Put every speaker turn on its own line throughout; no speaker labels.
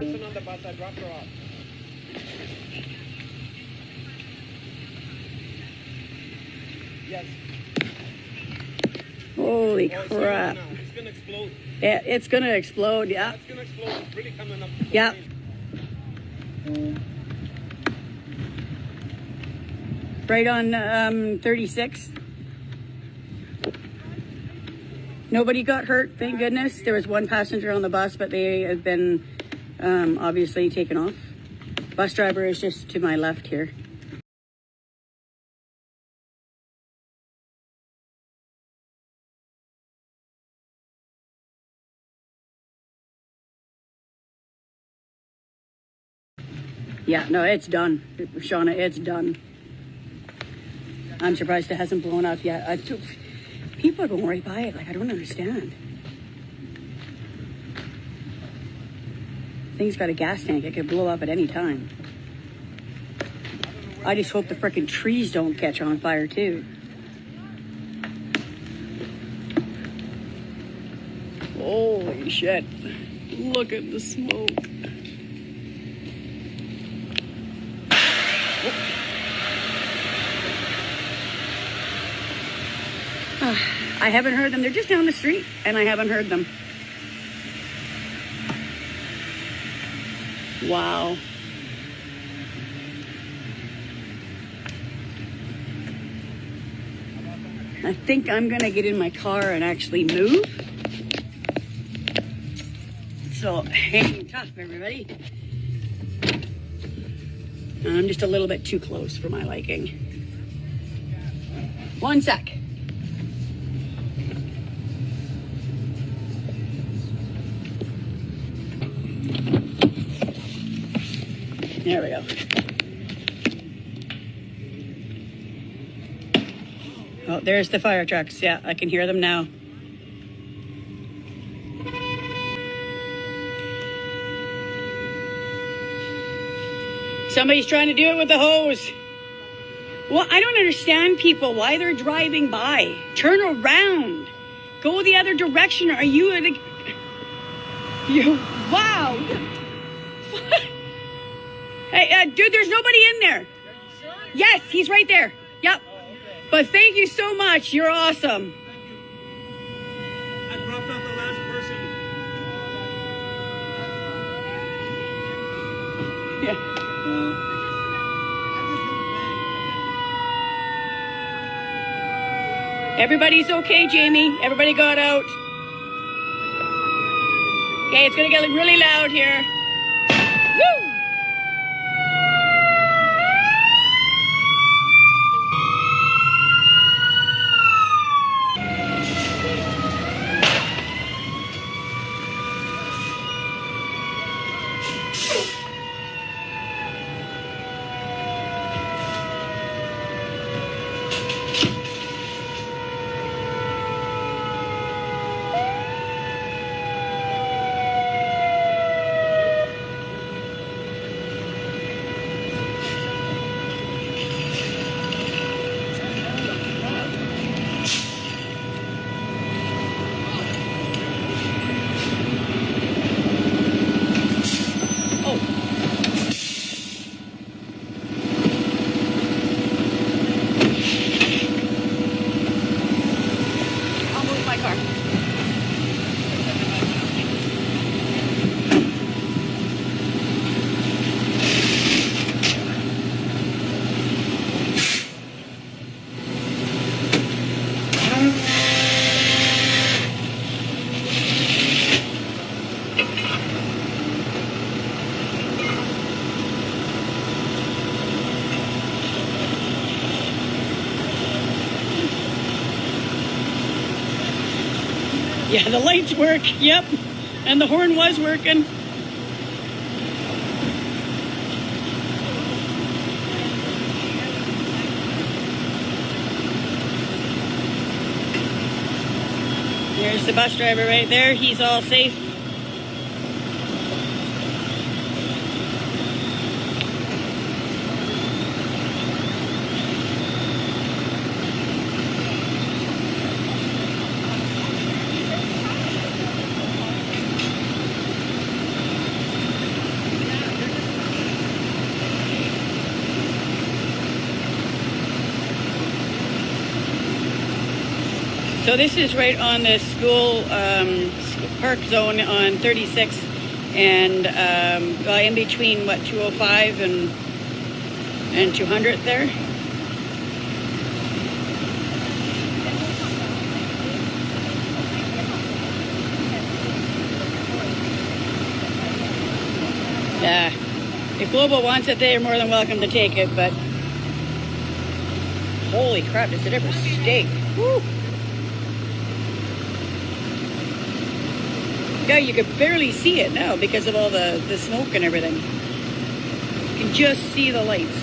Listen on the bus, I dropped her off. Yes.
Holy crap.
It's gonna explode.
Yeah, it's gonna explode, yeah.
It's gonna explode. It's really coming up.
Yeah. Right on 36. Nobody got hurt, thank goodness. There was one passenger on the bus, but they have been obviously taken off. Bus driver is just to my left here. Yeah, no, it's done. Shauna, it's done. I'm surprised it hasn't blown up yet. People are going right by it. Like, I don't understand. Thing's got a gas tank. It could blow up at any time. I just hope the frickin' trees don't catch on fire, too. Holy shit. Look at the smoke. I haven't heard them. They're just down the street, and I haven't heard them. Wow. I think I'm going to get in my car and actually move. So, hang tough, everybody. I'm just a little bit too close for my liking. 1 sec. There we go. Oh, there's the fire trucks. Yeah, I can hear them now. Somebody's trying to do it with the hose. Well, I don't understand people, why they're driving by. Turn around. Go the other direction. Are you wow. Hey, dude, there's nobody in there. Sure? Yes, he's right there. Yep. Oh, okay. But thank you so much. You're awesome.
Thank you. I dropped off the last person.
Yeah. Everybody's okay, Jamie. Everybody got out. Okay, it's going to get really loud here. Woo! Yeah, the lights work, yep. And the horn was working. There's the bus driver right there. He's all safe. So this is right on the school park zone on 36 and in between, what, 205 and 200 there. Yeah, if Global wants it, they are more than welcome to take it, but holy crap, does it ever stink? Woo! Yeah, you could barely see it now because of all the smoke and everything. You can just see the lights.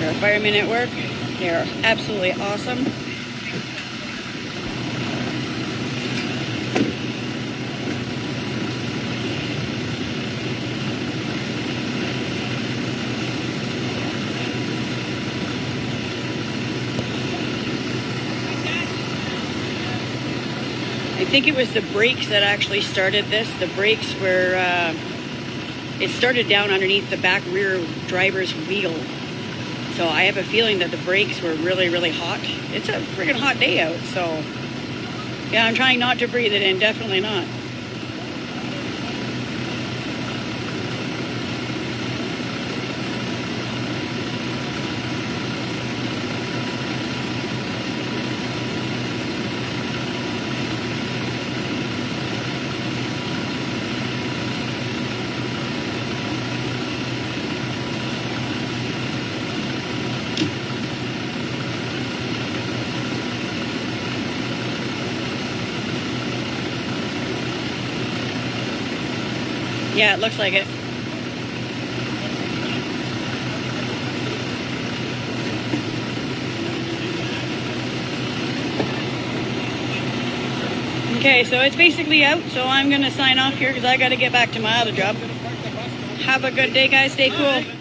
There are firemen at work. They are absolutely awesome. I think it was the brakes that actually started this. The brakes were, it started down underneath the back rear driver's wheel. So I have a feeling that the brakes were really, really hot. It's a friggin' hot day out, so yeah, I'm trying not to breathe it in, definitely not. Yeah, it looks like it. Okay, so it's basically out, so I'm going to sign off here because I got to get back to my other job. Have a good day, guys. Stay cool.